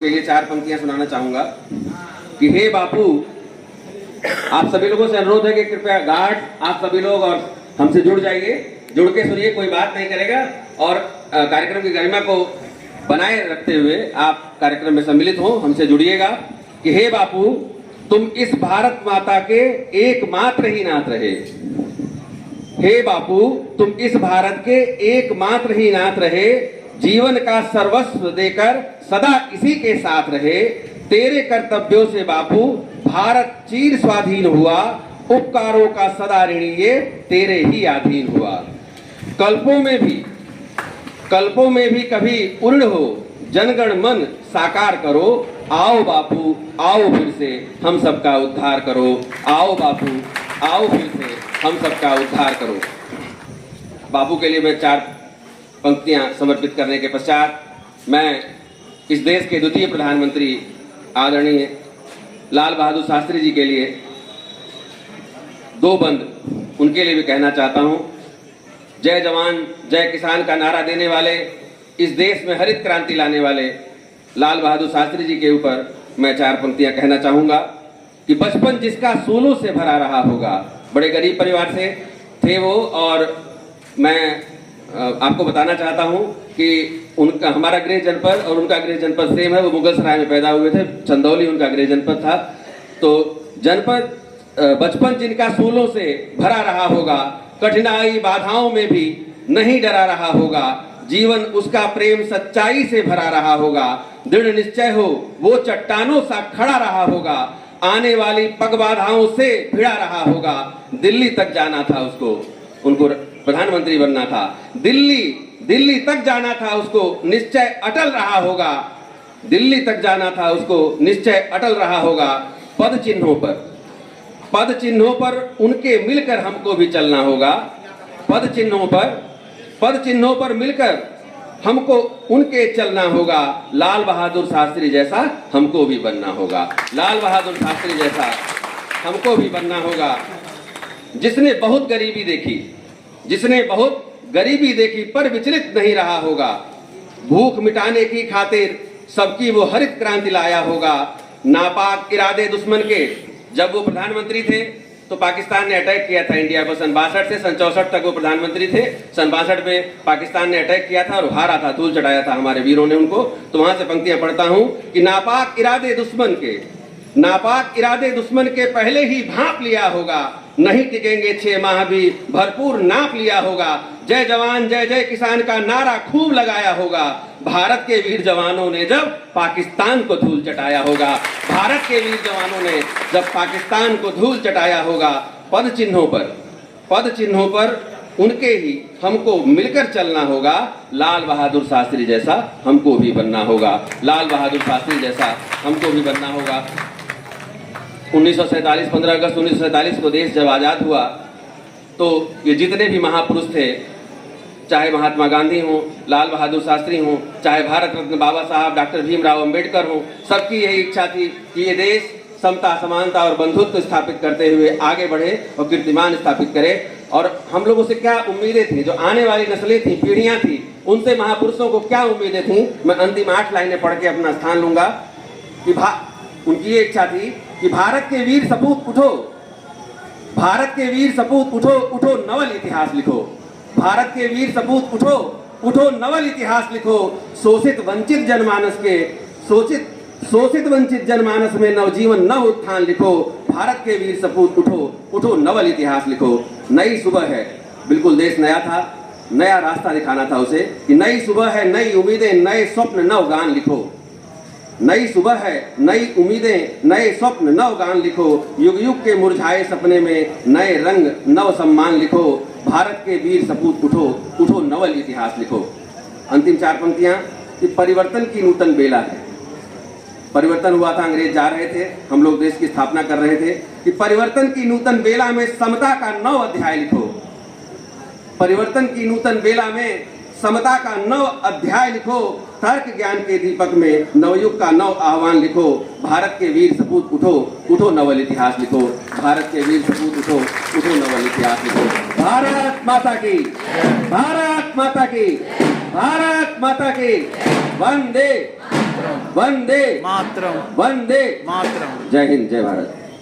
के लिए 4 पंक्तियां सुनाना चाहूंगा कि हे बापू, आप सभी लोगों से अनुरोध है कि कृपया गार्ड आप सभी लोग और हमसे जुड़ जाइए, जुड़ के सुनिए, कोई बात नहीं करेगा और कार्यक्रम की गरिमा को बनाए रखते हुए आप कार्यक्रम में सम्मिलित हो, हमसे जुड़िएगा कि हे बापू, तुम इस भारत माता के एकमात्र ही नाथ रहे। हे बापू, तुम इस भारत के एकमात्र ही नाथ रहे, जीवन का सर्वस्व देकर सदा इसी के साथ रहे। तेरे कर्तव्यों से बापू भारत चीर स्वाधीन हुआ, उपकारों का सदा ऋणी ये तेरे ही अधीन हुआ। कल्पों में भी कभी पूर्ण हो, जनगण मन साकार करो। आओ बापू, आओ फिर से हम सबका उद्धार करो। आओ बापू, आओ फिर से हम सबका उद्धार करो। बापू के लिए मैं 4 पंक्तियां समर्पित करने के पश्चात मैं इस देश के द्वितीय प्रधानमंत्री आदरणीय लाल बहादुर शास्त्री जी के लिए 2 बंद उनके लिए भी कहना चाहता हूं। जय जवान जय किसान का नारा देने वाले, इस देश में हरित क्रांति लाने वाले लाल बहादुर शास्त्री जी के ऊपर मैं 4 पंक्तियां कहना चाहूंगा कि बचपन जिसका सूलों से भरा रहा होगा। बड़े गरीब परिवार से थे वो, और मैं आपको बताना चाहता हूं कि उनका हमारा गृह जनपद और उनका गृह जनपद सेम है। वो मुगल सराय में पैदा हुए थे, चंदौली उनका गृह जनपद था। तो जनपद बचपन जिनका सूलों से भरा रहा होगा, कठिनाई बाधाओं में भी नहीं डरा रहा होगा। जीवन उसका प्रेम सच्चाई से भरा रहा होगा। दृढ़ निश्चय हो वो चट्टानों सा खड़ा रहा होगा। आने वाली पग बाधाओं से भिड़ा रहा होगा। दिल्ली तक जाना था उसको, उनको प्रधानमंत्री बनना था। दिल्ली तक जाना था उसको, निश्चय अटल रहा होगा। दिल्ली तक जाना था उसको, निश्चय अटल रहा होगा। पद चिन्हों पर उनके मिलकर हमको भी चलना होगा। पद चिन्हों पर मिलकर हमको उनके चलना होगा। लाल बहादुर शास्त्री जैसा हमको भी बनना होगा। लाल बहादुर शास्त्री जैसा हमको भी बनना होगा। जिसने बहुत गरीबी देखी पर विचलित नहीं रहा होगा। भूख मिटाने की खातिर सबकी वो हरित क्रांति लाया होगा। नापाक इरादे दुश्मन के, जब वो प्रधानमंत्री थे तो पाकिस्तान ने अटैक किया था इंडिया पर। सन 62 से सन 64 तक वो प्रधानमंत्री थे। सन 62 में पाकिस्तान ने अटैक किया था और हारा था, धूल चढ़ाया था हमारे वीरों ने उनको। तो वहां से पंक्तियां पढ़ता हूं कि नापाक इरादे दुश्मन के पहले ही भांप लिया होगा। नहीं टिकेंगे 6 माह भी, भरपूर नाप लिया होगा। जय जवान जय जय किसान का नारा खूब लगाया होगा। भारत के वीर जवानों ने जब पाकिस्तान को धूल चटाया होगा। भारत के वीर जवानों ने जब पाकिस्तान को धूल चटाया होगा। पद चिन्हों पर उनके ही हमको मिलकर चलना होगा। लाल बहादुर शास्त्री जैसा हमको भी बनना होगा। लाल बहादुर शास्त्री जैसा हमको भी बनना होगा। 1947 15 अगस्त 1947 को देश जब आजाद हुआ तो ये जितने भी महापुरुष थे, चाहे महात्मा गांधी हो, लाल बहादुर शास्त्री हो, चाहे भारत रत्न बाबा साहब डॉक्टर भीमराव अंबेडकर हो, सबकी यही इच्छा थी कि ये देश समता समानता और बंधुत्व स्थापित करते हुए आगे बढ़े और कीर्तिमान स्थापित करे। और हम लोगों से क्या उम्मीदें थी, जो आने वाली नस्लें थी, पीढ़ियां थी, उनसे महापुरुषों को क्या उम्मीदें थी। मैं अंतिम 8 लाइनें पढ़ के अपना स्थान लूंगा कि उनकी ये इच्छा थी कि भारत के वीर सपूत उठो, भारत के वीर सपूत उठो, उठो नवल इतिहास लिखो। भारत के वीर सपूत उठो, उठो नवल इतिहास लिखो। शोषित वंचित जनमानस में नवजीवन नव उत्थान लिखो। भारत के वीर सपूत उठो, उठो नवल इतिहास लिखो। नई सुबह है, बिल्कुल देश नया था, नया रास्ता दिखाना था उसे कि नई सुबह है, नई उम्मीदें, नए स्वप्न नव गान लिखो। नई सुबह है, नई उम्मीदें, नए स्वप्न नव गान लिखो। युग युग के मुरझाए सपने में नए रंग नव सम्मान लिखो। भारत के वीर सपूत उठो, उठो नवल इतिहास लिखो। अंतिम 4 पंक्तियां कि परिवर्तन की नूतन बेला है। परिवर्तन हुआ था, अंग्रेज जा रहे थे, हम लोग देश की स्थापना कर रहे थे कि परिवर्तन की नूतन बेला में समता का 9 अध्याय लिखो। परिवर्तन की नूतन बेला में समता का 9 अध्याय लिखो। तर्क ज्ञान के दीपक में नवयुग का 9 आह्वान लिखो। भारत के वीर सपूत उठो, उठो नवल इतिहास लिखो। भारत के वीर सपूत उठो, उठो नवल इतिहास लिखो। भारत माता की, भारत माता की, भारत माता की। वंदे वंदे मातरम वंदे मातरम। जय हिंद जय भारत।